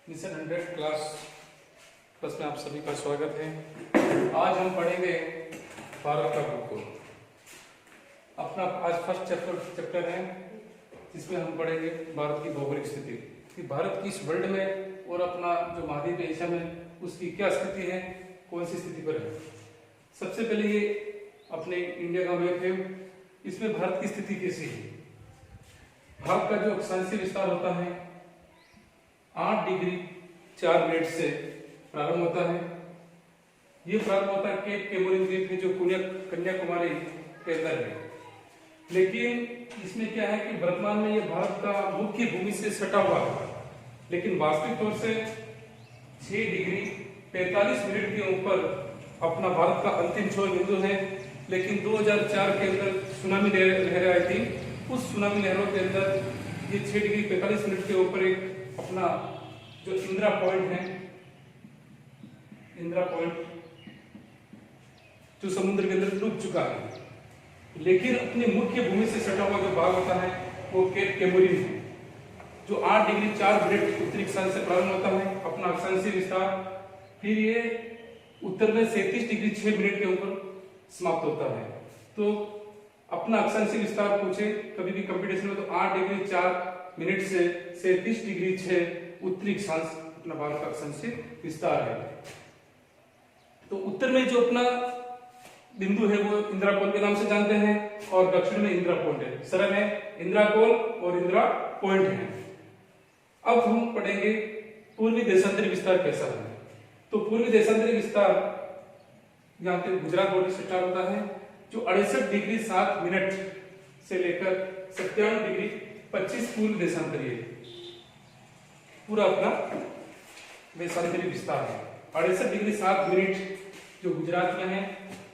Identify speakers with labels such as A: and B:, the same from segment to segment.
A: Mission 100 class में आप सभी का स्वागत है। आज हम पढ़ेंगे भारत का भूगोल। अपना आज फर्स्ट चैप्टर है जिसमें हम पढ़ेंगे भारत की भौगोलिक स्थिति कि भारत किस वर्ल्ड में और अपना जो महाद्वीप एशिया में उसकी क्या स्थिति है, कौन सी स्थिति पर है। सबसे पहले ये अपने इंडिया का मैप है, इसमें भारत की स्थिति कैसी है। भारत का जो अक्षांशीय विस्तार होता है 8 डिग्री 4 मिनट से प्रारंभ होता है। ये प्रारंभ होता है केप कैमोरिन द्वीप है जो कन्याकुमारी के अंदर है। लेकिन इसमें क्या है कि वर्तमान में ये भारत का मुख्य भूमि से सटा हुआ है, लेकिन वास्तविक तौर से 6 डिग्री 45 मिनट के ऊपर अपना भारत का अंतिम छोर बिंदु है। लेकिन 2004 के अंदर सुनामी लहरें आई थी, उस सुनामी लहरों के अंदर ये 6 डिग्री 45 मिनट के ऊपर एक अपना जो इंदिरा पॉइंट है, इंदिरा पॉइंट जो समुद्र के अंदर डूब चुका है। लेकिन अपनी मुख्य भूमि से सटा हुआ जो भाग होता है वो केप कैमोरिन है जो 8 डिग्री 4 मिनट उत्तरी अक्षांश से प्रारंभ होता है अपना अक्षांशीय विस्तार। फिर ये उत्तर में 37 डिग्री 6 मिनट के ऊपर समाप्त होता है। तो अपना अक्षांशीय विस्तार पूछे कभी भी कंपटीशन में तो 8 डिग्री 4 मिनट से 37 डिग्री 6 उत्तरी अक्षांश अपना भारत का अक्षांशीय विस्तार है। तो उत्तर में जो अपना बिंदु है वो इंदिरा कोल के नाम से जानते हैं और दक्षिण में इंदिरा पॉइंट है। सरल है, इंदिरा कोल और इंदिरा पॉइंट है। अब हम पढ़ेंगे पूर्वी देशांतरी विस्तार कैसा है। तो पूर्वी देशांतरी विस्तार यहाँ पे गुजरात बॉर्डर से स्टार्ट होता है जो 68 डिग्री 7 मिनट से लेकर 97 डिग्री 25 पूर्व देशांतरीय पूरा अपना देशांतरीय विस्तार है। 68 डिग्री 7 मिनट जो गुजरात में है,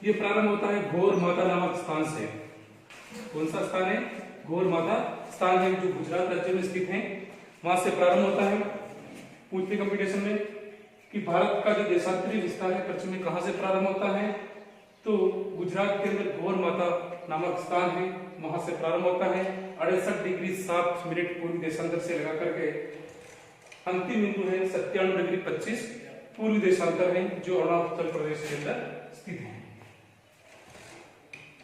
A: ये प्रारंभ होता है घोर माता नामक स्थान से। कौन सा स्थान है? घोर माता स्थान है जो गुजरात राज्य में स्थित है, वहां से प्रारंभ होता है। पूछते कंपटीशन में कि भारत का जो देशांतरीय विस्तार है पश्चिम में कहां से प्रारंभ होता है, तो गुजरात के अंदर घोर माता नामक स्थान है, वहां से प्रारंभ होता है। 68 डिग्री 7 मिनट पूर्वी देशांतर से लगा करके अंतिम बिंदु है 97 डिग्री 25 पूर्वी देशांतर है जो अरुणाचल प्रदेश के अंदर स्थित है।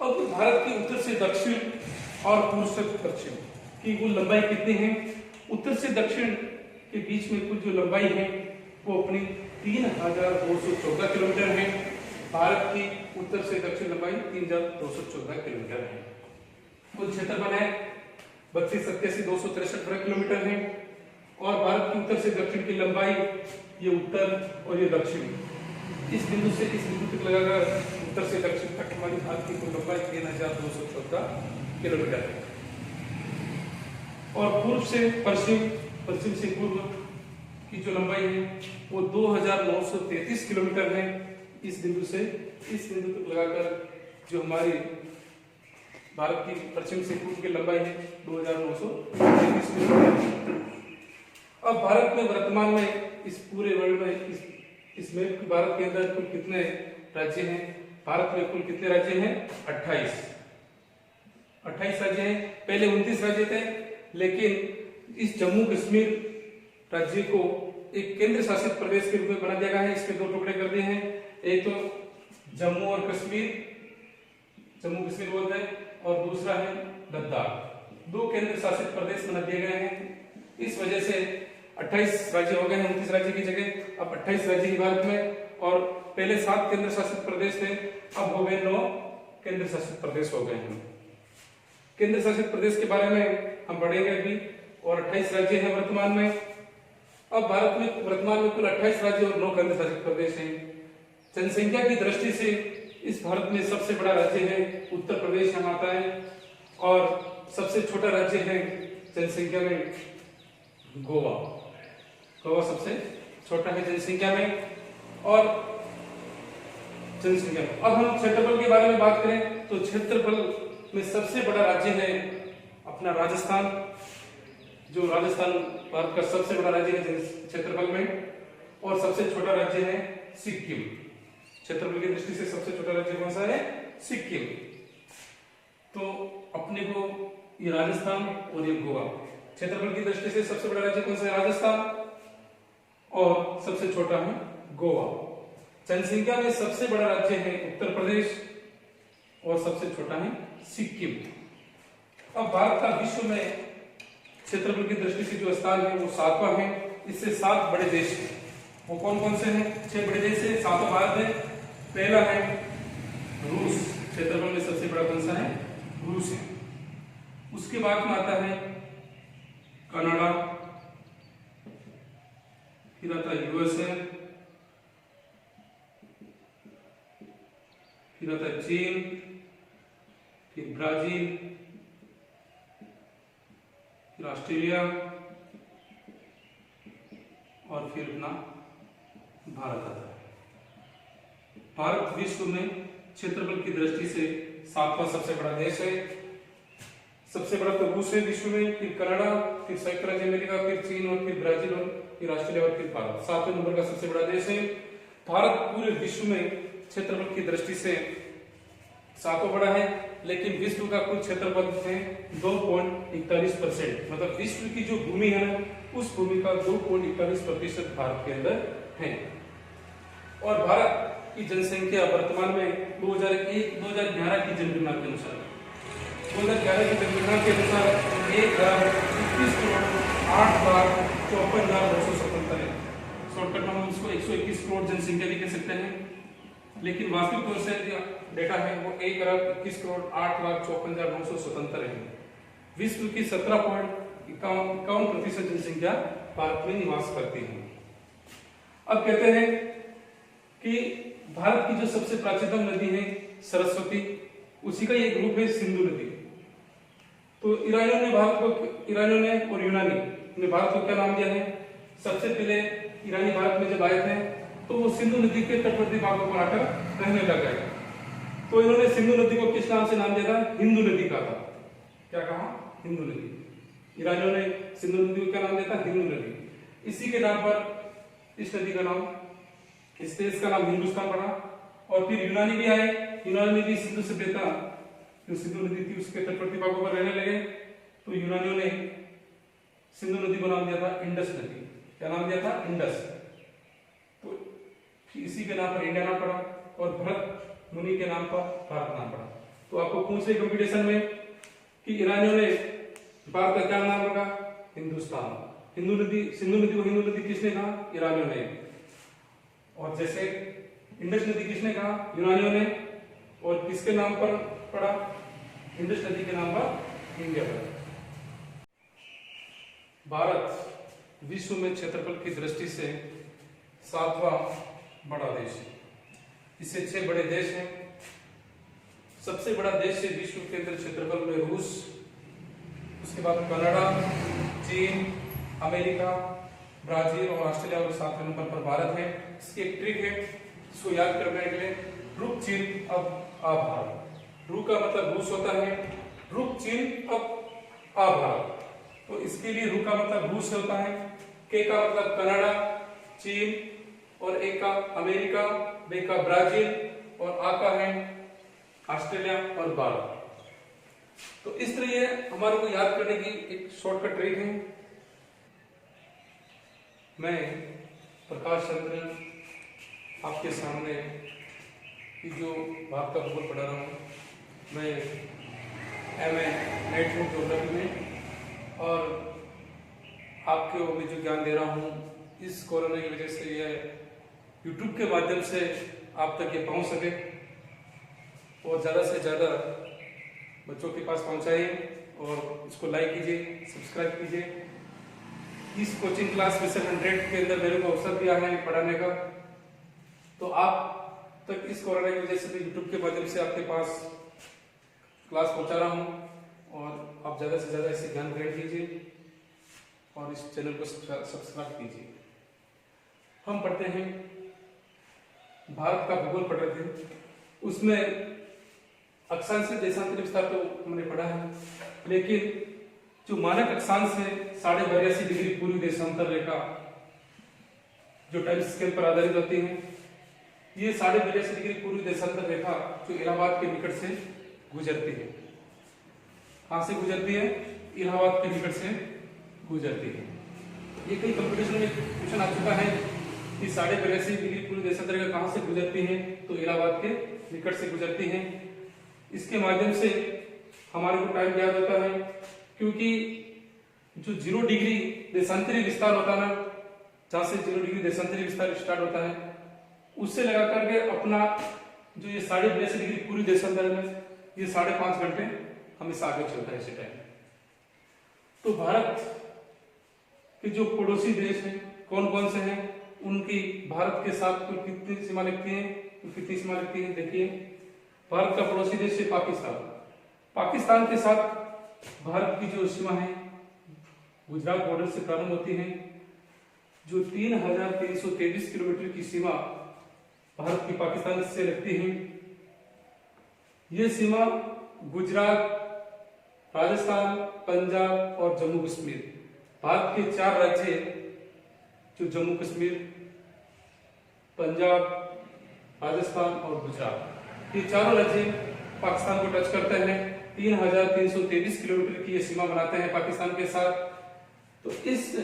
A: अब भारत के उत्तर से दक्षिण और पूर्व से पश्चिम की कुल लंबाई कितनी है? उत्तर से दक्षिण के बीच में कुल जो लंबाई है वो अपनी 3214 किलोमीटर है। भारत की उत्तर से दक्षिण लंबाई 3214 किलोमीटर है। कुल क्षेत्रफल है 32,87,263 वर्ग किलोमीटर है। और भारत की उत्तर से दक्षिण की लंबाई ये उत्तर और ये दक्षिण इस बिंदु से इस बिंदु तक लगाकर उत्तर से दक्षिण तक हमारी भारत की कुल लंबाई 3214 किलोमीटर है। और पूर्व से पश्चिम, पश्चिम से पूर्व की जो लंबाई है वो 2933 किलोमीटर है। इस बिंदु से इस बिंदु तक लगाकर जो हमारी भारत की पश्चिम से पूर्व की लंबाई है 2933 किलोमीटर। अब भारत में वर्तमान में इस पूरे वर्ल्ड में इस मैप की भारत के अंदर कुल कितने राज्य हैं? भारत में कुल कितने राज्य हैं? 28 राज्य हैं। पहले 29 राज्य थे, लेकिन इस जम्मू कश्मीर राज्य को एक केंद्र शासित प्रदेश के रूप में बना दिया गया है। इसके 2 टुकड़े कर दिए हैं, एक तो जम्मू और कश्मीर, जम्मू कश्मीर बोलते हैं, और दूसरा है लद्दाख। 2 केंद्र शासित प्रदेश बना दिए गए हैं। इस वजह से 28 राज्य हो गए हैं 29 राज्य की जगह। अब 28 राज्य ही भारत में, और पहले 7 केंद्र शासित प्रदेश थे, अब हो गए 9 केंद्र शासित प्रदेश हो गए हैं। केंद्र शासित प्रदेश के बारे में हम पढ़ेंगे अभी। और 28 राज्य हैं वर्तमान में। अब भारत में वर्तमान में कुल 28 राज्य और 9 केंद्र शासित प्रदेश हैं। जनसंख्या की दृष्टि से इस भारत में सबसे बड़ा राज्य है उत्तर प्रदेश यहाँ आता है, और सबसे छोटा राज्य है जनसंख्या में गोवा। गोवा सबसे छोटा है जनसंख्या में और जनसंख्या में। अब हम क्षेत्रफल के बारे में बात करें तो क्षेत्रफल में सबसे बड़ा राज्य है अपना राजस्थान। जो राजस्थान भारत का सबसे बड़ा राज्य है क्षेत्रफल में, और सबसे छोटा राज्य है सिक्किम। क्षेत्रफल की दृष्टि से सबसे छोटा राज्य कौन सा है? सिक्किम। तो अपने को ये राजस्थान और ये गोवा क्षेत्रफल की दृष्टि से सबसे बड़ा राज्य कौन सा है? राजस्थान। और सबसे छोटा है गोवा। जनसंख्या में सबसे बड़ा राज्य है उत्तर प्रदेश और सबसे छोटा है सिक्किम। अब भारत का विश्व में क्षेत्रफल की दृष्टि से जो स्थान है वो 7वां है। इससे 7 बड़े देश हैं। वो कौन कौन से हैं? 6 बड़े देश है, 7वां भारत है। पहला है रूस, क्षेत्रफल में सबसे बड़ा कौन सा है? रूस है। उसके बाद में आता है कनाडा, फिर आता है यूएसए, फिर आता है चीन, फिर ब्राजील, फिर ऑस्ट्रेलिया और फिर अपना भारत आता है। भारत विश्व में क्षेत्रफल की दृष्टि से 7वां सबसे बड़ा देश है। सबसे बड़ा तो रूस है विश्व में, फिर कनाडा, फिर संयुक्त राज्य अमेरिका, फिर चीन और फिर ब्राजील और फिर ऑस्ट्रेलिया और फिर भारत। 7वें नंबर का सबसे बड़ा देश है। भारत पूरे विश्व में क्षेत्रफल की दृष्टि से 7वां बड़ा है, लेकिन विश्व का कुल क्षेत्रफल है 2.41%। मतलब विश्व की जो भूमि है ना, उस भूमि का 2.41% भारत के अंदर है। और भारत की जनसंख्या वर्तमान में 2011 की जनगणना के अनुसार 2011 की जनगणना के अनुसार 1,21,08,54,977 है। शॉर्टकट में हम उसको 121 करोड़ जनसंख्या भी कह सकते हैं, लेकिन वास्तविक तौर से डेटा है वो 1,21,08,54,977 है। विश्व की 17.51% जनसंख्या भारत में निवास करती है। अब कहते हैं कि भारत की जो सबसे प्राचीनतम नदी है सरस्वती, उसी का एक रूप है सिंधु नदी। तो ईरानियों ने और यूनानी ने भारत को क्या नाम दिया है? सबसे पहले ईरानी भारत में जब आए थे तो वो सिंधु नदी के तटवर्ती भागों पर आकर रहने लग गए। तो इन्होंने सिंधु नदी को किस नाम से नाम दिया था? हिंदू नदी का था। क्या कहा? हिंदू नदी। ईरानियों ने सिंधु नदी को क्या नाम दिया था? हिंदू नदी। इसी के नाम पर इस नदी का नाम, इस देश का नाम हिंदुस्तान पड़ा। और फिर यूनानी भी आए, यूनानी ने भी सिंधु सभ्यता जो सिंधु नदी थी उसके तटवर्ती भागों पर रहने लगे। तो यूनानियों ने सिंधु नदी को नाम दिया था इंडस नदी। क्या नाम दिया था? इंडस। तो इसी के नाम पर इंडिया नाम पड़ा और भरत मुनि के नाम पर भारत नाम पड़ा। तो आपको पूछ रहे कंपटीशन में कि ईरानियों ने भारत का क्या नाम रखा? हिंदुस्तान। सिंधु नदी को हिंदू नदी किसने कहा? ईरानियों ने। और जैसे इंडस नदी किसने कहा? यूनानियों ने। और किसके नाम पर पड़ा? इंडस नदी के नाम पर इंडिया पड़ा। भारत विश्व में क्षेत्रफल की दृष्टि से 7वां बड़ा देश है। इससे 6 बड़े देश हैं। सबसे बड़ा देश है विश्व के अंदर क्षेत्रफल में रूस, उसके बाद कनाडा, चीन, अमेरिका, ब्राजील और ऑस्ट्रेलिया और 7वें नंबर पर भारत है। इसकी एक ट्रिक है, इसको याद करने के लिए रुक चीन अब आ भारत। रु का मतलब रूस होता है, रुक चीन अब आ भारत। तो इसके लिए रु का मतलब रूस होता है, के का मतलब कनाडा, चीन और ए का अमेरिका, बे का ब्राजील और आ का है ऑस्ट्रेलिया और भारत। तो इस तरह ये हमारे को याद करने की एक शॉर्टकट ट्रिक है। मैं प्रकाश चंद्र आपके सामने जो भारत का भूगोल पढ़ा रहा हूँ, मैं MA नेटवर्क ज्योग्राफी में, और आपको भी जो ज्ञान दे रहा हूँ इस कोरोना की वजह से यह YouTube के माध्यम से आप तक ये पहुँच सके और ज़्यादा से ज़्यादा बच्चों के पास पहुँचाइए और इसको लाइक कीजिए, सब्सक्राइब कीजिए। इस कोचिंग क्लास मिशन 100 के अंदर मेरे को अवसर दिया है पढ़ाने का, तो आप तक इस कोरोना की वजह से भी YouTube के माध्यम से आपके पास क्लास पहुँचा रहा हूँ और आप ज़्यादा से ज़्यादा इसे ज्ञान ग्रहण कीजिए और इस चैनल को सब्सक्राइब कीजिए। हम पढ़ते हैं, भारत का भूगोल पढ़ रहे थे, उसमें अक्षांश से देशांतर विस्तार तो हमने पढ़ा है, लेकिन जो मानक अक्षांश है 82.5 डिग्री पूर्वी देशांतर रेखा जो टाइम स्केल पर आधारित होती है, ये 82.5 डिग्री पूर्वी देशांतर रेखा जो इलाहाबाद के निकट से गुजरती है। कहां से गुजरती है? इलाहाबाद के निकट से गुजरती है। ये कई कंपटीशन में क्वेश्चन आ चुका है कि 82.5 डिग्री पूरी देशांतर रेखा कहाँ से गुजरती है, तो इलाहाबाद के निकट से गुजरती है। इसके माध्यम से हमारे को टाइम याद होता है, क्योंकि जो 0 डिग्री देशांतरी विस्तार होता है ना, जहां से 0 डिग्री देशांतरी विस्तार स्टार्ट होता है, उससे लगा करके अपना जो ये 82.5 डिग्री पूरी देशांतर में ये 5.5 घंटे हमेशा आगे चलता है इसी टाइम। तो भारत के जो पड़ोसी देश हैं कौन कौन से हैं, उनकी भारत के साथ कुल कितनी सीमा लगती है, कितनी सीमा लगती है देखिए। भारत का पड़ोसी देश है पाकिस्तान। पाकिस्तान के साथ भारत की जो सीमा है गुजरात बॉर्डर से प्रारंभ होती है। जो 3,323 किलोमीटर की सीमा भारत की पाकिस्तान से लगती है, ये सीमा गुजरात, राजस्थान, पंजाब और जम्मू कश्मीर, भारत के 4 राज्य जो जम्मू कश्मीर, पंजाब, राजस्थान और गुजरात, ये चारों राज्य पाकिस्तान को टच करते हैं। 3,323 किलोमीटर की ये सीमा बनाते हैं पाकिस्तान के साथ। तो इस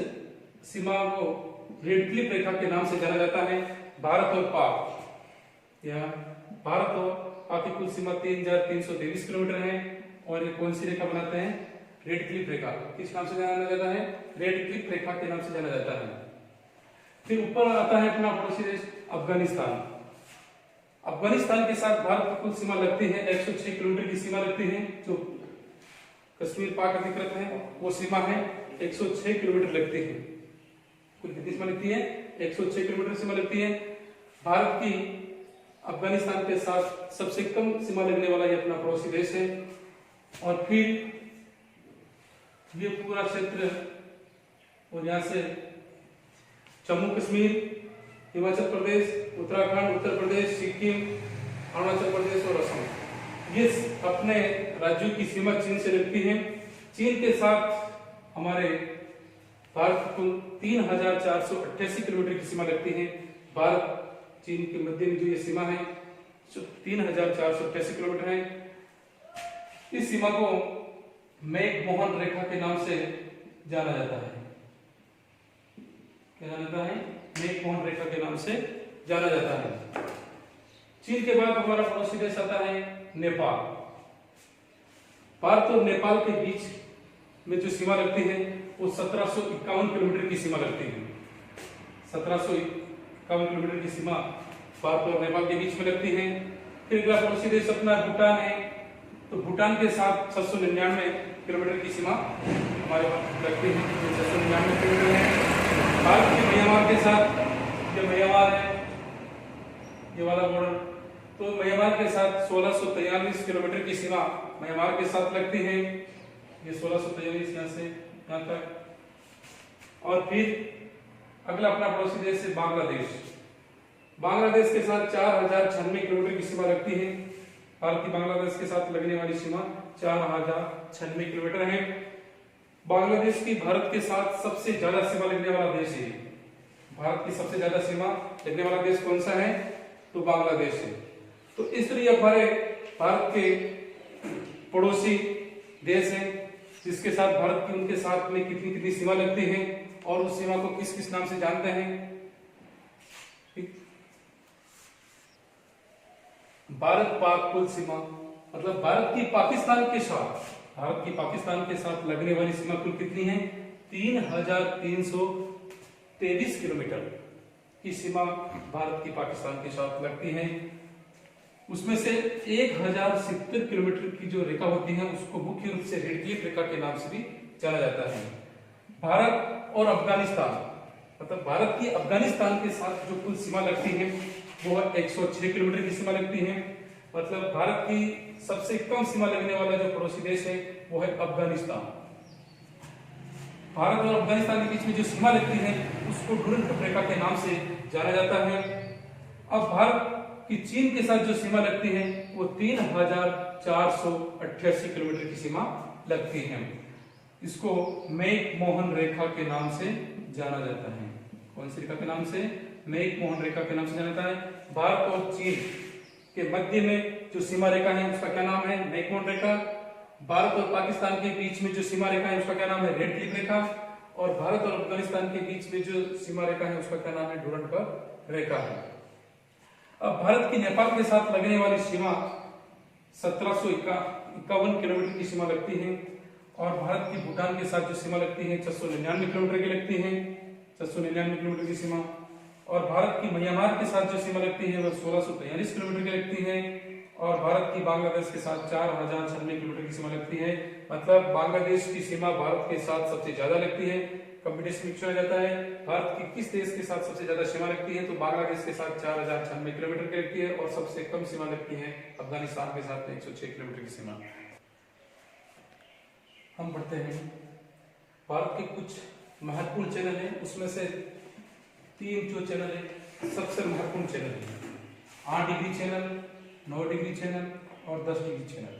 A: सीमा को रेड क्लिफ रेखा के नाम से जाना जाता है। भारत और पाक, यह भारत और पाक की कुल सीमा 3,323 किलोमीटर है। और ये कौन सी रेखा बनाते हैं, रेड क्लिफ रेखा। किस नाम से जाना जाता है, रेड क्लिफ रेखा के नाम से जाना जाता है। फिर ऊपर आता है अपना पड़ोसी देश अफगानिस्तान। अफगानिस्तान के साथ भारत की कुल सीमा लगती है 106 किलोमीटर की सीमा लगती है। जो कश्मीर पाक अधिकृत है वो सीमा है 106 किलोमीटर लगती है। कुल कितनी सीमा लगती है, 106 किलोमीटर सीमा लगती है। भारत की अफगानिस्तान के साथ सबसे कम सीमा लगने वाला ये अपना पड़ोसी देश है। और फिर ये पूरा क्षेत्र और यहाँ से जम्मू कश्मीर, हिमाचल प्रदेश, उत्तराखंड, उत्तर प्रदेश, सिक्किम, अरुणाचल प्रदेश और असम, ये अपने राज्यों की सीमा चीन से लगती है। चीन के साथ हमारे भारत को 3,488 किलोमीटर की सीमा लगती है। भारत चीन के मध्य में जो ये सीमा है 3,488 किलोमीटर है। इस सीमा को मैकमोहन रेखा के नाम से जाना जाता है। क्या जाना जाता है, मैकमोहन रेखा के नाम से जाना जाता है। चीन के बाद हमारा पड़ोसी देश आता है नेपाल। भारत और नेपाल के बीच में जो सीमा लगती है वो 1751 किलोमीटर की सीमा लगती है। 1751 किलोमीटर की सीमा भारत और नेपाल के बीच में लगती है। फिर अगला पड़ोसी देश अपना भूटान है। तो भूटान के साथ 699 किलोमीटर की सीमा हमारे पास लगती है। 699 किलोमीटर है। भारत के म्यांमार के साथ, जो म्यांमार है ये वाला बॉर्डर, तो म्यांमार के साथ 1643 किलोमीटर की सीमा म्यांमार के साथ लगती है। ये 1643 यहाँ से यहाँ तक। और फिर अगला अपना पड़ोसी देश है बांग्लादेश। बांग्लादेश के साथ 4,096 किलोमीटर की सीमा लगती है। भारत की बांग्लादेश के साथ लगने वाली सीमा 4,096 किलोमीटर है। बांग्लादेश की भारत के साथ सबसे ज्यादा सीमा लगने वाला देश है। भारत की सबसे ज्यादा सीमा लगने वाला देश कौन सा है, तो बांग्लादेश है। तो इस तरह हमारे भारत के पड़ोसी देश हैं जिसके साथ भारत की उनके साथ में कितनी कितनी सीमा लगती है और उस सीमा को किस किस नाम से जानते हैं। भारत पाक कुल सीमा, मतलब भारत की पाकिस्तान के साथ लगने वाली सीमा कुल कितनी है, 3,323 किलोमीटर की सीमा भारत की पाकिस्तान के साथ लगती है। उसमें से 1,070 किलोमीटर की जो रेखा होती है उसको मुख्य रूप से रेड क्लिफ रेखा के नाम से भी जाना जाता है। भारत और अफगानिस्तान, मतलब भारत की अफगानिस्तान के साथ जो कुल सीमा लगती है वो 106 किलोमीटर की सीमा लगती है। मतलब भारत की सबसे कम सीमा लगने वाला जो पड़ोसी देश है वो है अफगानिस्तान। भारत और अफगानिस्तान के बीच में जो सीमा लगती है उसको डुरंट रेखा के नाम से जाना जाता है। अब भारत की चीन के साथ जो सीमा लगती है वो 3,488 किलोमीटर की सीमा लगती है। इसको मैकमोहन रेखा के नाम से जाना जाता है। कौन सी रेखा के नाम से, मैकमोहन रेखा के नाम से जाना जाता है। भारत और चीन के मध्य में जो सीमा रेखा है उसका क्या नाम है, मैकमोहन रेखा। भारत और पाकिस्तान के बीच में जो सीमा रेखा है उसका क्या नाम है, रेड क्लिफ रेखा। और भारत और अफगानिस्तान के बीच में जो सीमा रेखा है उसका क्या नाम है? डूरंड का रेखा है। अब भारत की नेपाल के साथ लगने वाली सीमा 1751 किलोमीटर की सीमा लगती है और भारत की भूटान के साथ जो सीमा लगती है 699 किलोमीटर की लगती है, 699 किलोमीटर की सीमा। और भारत की म्यांमार के साथ जो सीमा लगती है वह 1643 किलोमीटर की लगती है और भारत की बांग्लादेश के साथ 4096 किलोमीटर की सीमा लगती है। मतलब बांग्लादेश की सीमा भारत के साथ सबसे ज्यादा लगती है। कंपटीशन पूछा जाता है भारत की किस देश के साथ सबसे ज्यादा सीमा लगती है, तो बांग्लादेश के साथ 4096 किलोमीटर की लगती है और सबसे कम सीमा लगती है अफगानिस्तान के साथ 106 किलोमीटर की सीमा। हम पढ़ते हैं भारत के कुछ महत्वपूर्ण चैनल हैं, उसमें से 3 जो चैनल है सबसे महत्वपूर्ण चैनल है 8 डिग्री चैनल, 9 डिग्री चैनल और 10 डिग्री चैनल।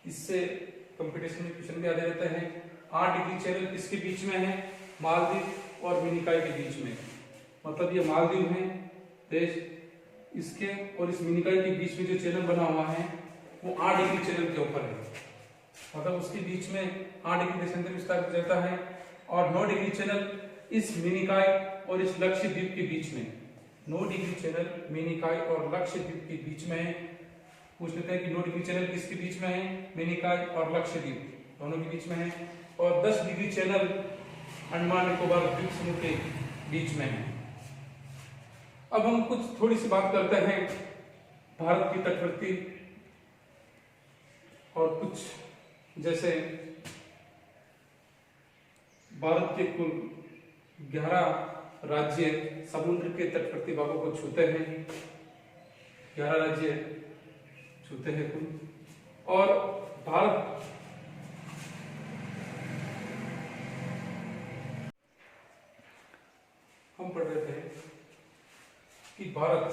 A: इससे कंपटीशन में क्वेश्चन भी आते रहते हैं। 8 डिग्री चैनल किसके बीच में है? मालदीव और मिनिकॉय के बीच में। मतलब ये मालदीव है देश, इसके और इस मिनिकॉय के बीच में जो चैनल बना हुआ है वो 8 डिग्री चैनल के ऊपर है। मतलब उसके बीच में 8 डिग्री देशांतर विस्तार रहता है और 9 डिग्री चैनल इस मिनिकॉय और इस लक्षद्वीप के बीच में। 9 डिग्री चैनल मिनिकॉय और लक्षद्वीप के बीच में है। पूछ लेते हैं कि 9 डिग्री चैनल किसके बीच में है? मिनिकॉय और लक्षद्वीप दोनों के बीच में है। और 10 डिग्री चैनल अंडमान निकोबार द्वीप समूह के बीच में है। अब हम कुछ थोड़ी सी बात करते हैं भारत की तटवर्ती और कुछ, जैसे भारत के कुल 11 राज्य समुद्र के तटवर्ती भागों को छूते हैं। 11 राज्य छूते हैं कुल। और भारत हम पढ़ रहे थे कि भारत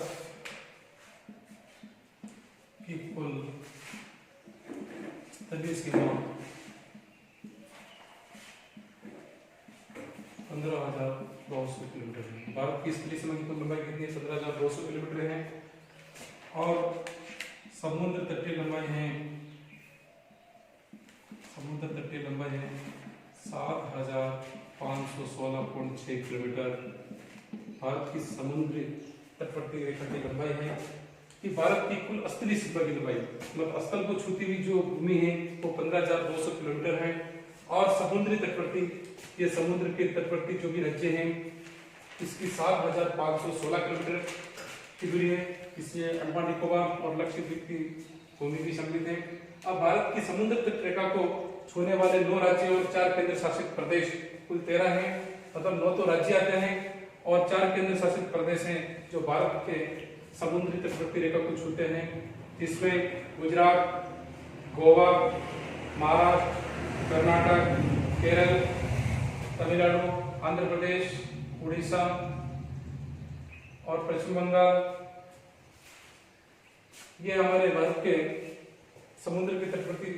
A: की कुल तटीय सीमा 15,200 किलोमीटर है। भारत की स्थलीय सीमा की कुल लंबाई कितनी है? 15,200 किलोमीटर है और समुद्र तटीय लंबाई है 7,516.6 किलोमीटर। भारत की समुद्री तटवर्ती रेखा की लंबाई है कि भारत की कुल स्थलीय सीमा की लंबाई, मतलब स्थल को छूती हुई जो भूमि है वो 15,200 किलोमीटर है। और समुद्री तटवर्ती, ये समुद्र के तटवर्ती जो भी राज्य हैं इसकी 7,516 किलोमीटर की दूरी है। इसमें अंडमान निकोबार और लक्षद्वीप की भूमि भी सम्मिलित है। अब भारत की समुद्र तट रेखा को छूने वाले 9 राज्य और 4 केंद्र शासित प्रदेश कुल 13 हैं। मतलब 9 तो राज्य आते हैं और 4 केंद्र शासित प्रदेश हैं जो भारत के समुद्री तटवर्ती रेखा को छूते हैं, जिसमें गुजरात, गोवा, महाराष्ट्र, कर्नाटक, केरल, तमिलनाडु, आंध्र प्रदेश, उड़ीसा और पश्चिम बंगाल, ये हमारे भारत के समुद्र के तटवर्ती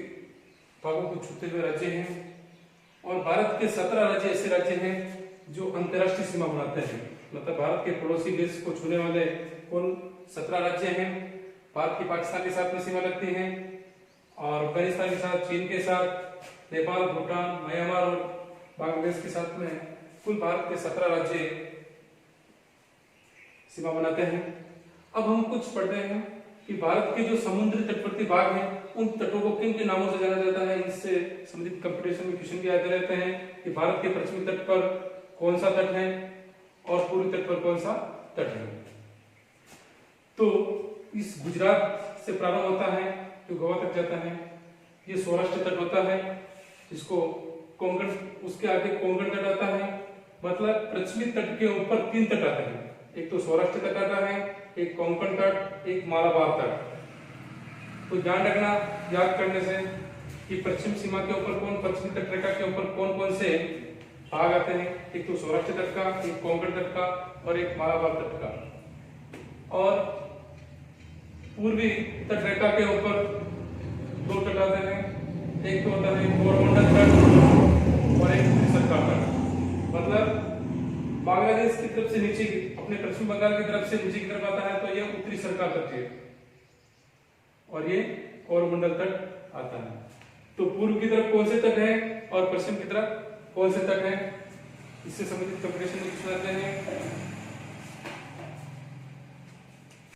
A: भागों को छूते हुए राज्य हैं। और भारत के 17 राज्य ऐसे राज्य हैं जो अंतर्राष्ट्रीय सीमा बनाते हैं। मतलब भारत के पड़ोसी देश को छूने वाले कुल 17 राज्य हैं। भारत की पाकिस्तान के साथ में सीमा लगती है और अफगानिस्तान के साथ, चीन के साथ, नेपाल, भूटान, म्यांमार और बांग्लादेश के साथ में कुल भारत के 17 राज्य सीमा बनाते हैं। अब हम कुछ पढ़ते हैं कि भारत के जो समुद्री तटवर्ती भाग हैं उन तटों को किन किन नामों से जाना जाता है। इससे संबंधित कंपटीशन में क्वेश्चन भी आते रहते हैं कि भारत के पश्चिमी तट पर कौन सा तट है और पूर्वी तट पर कौन सा तट है। तो इस गुजरात से प्रारंभ होता है जो गोवा तक जाता है, ये सौराष्ट्र तट होता है, इसको कोंकण, उसके आगे कोंकण तट आता है। मतलब पश्चिमी तट के ऊपर 3 तट आते हैं, एक तो सौराष्ट्र तट आता है, एक कोंकण तट, एक मालाबार तट। तो ध्यान रखना याद करने से कि पश्चिम सीमा के ऊपर कौन, पश्चिमी तट रेखा के ऊपर कौन कौन से भाग आते हैं, एक तो सौराष्ट्र तट का, एक कोंकण तट का और एक मालाबार तट का। और पूर्वी तट रेखा के ऊपर 2 तट आते हैं, एक तो होता है कोरोमंडल तट और एक उत्तरी सरकार तट। मतलब बांग्लादेश की तरफ से नीचे, अपने पश्चिम बंगाल की तरफ से नीचे की तरफ आता है तो यह उत्तरी सरकार तट है और ये कोरोमंडल तट आता है। तो पूर्व की तरफ कौन से तट है और पश्चिम की तरफ कौन से तट है? इससे संबंधित कंप्यूटेशन में क्वेश्चन आते हैं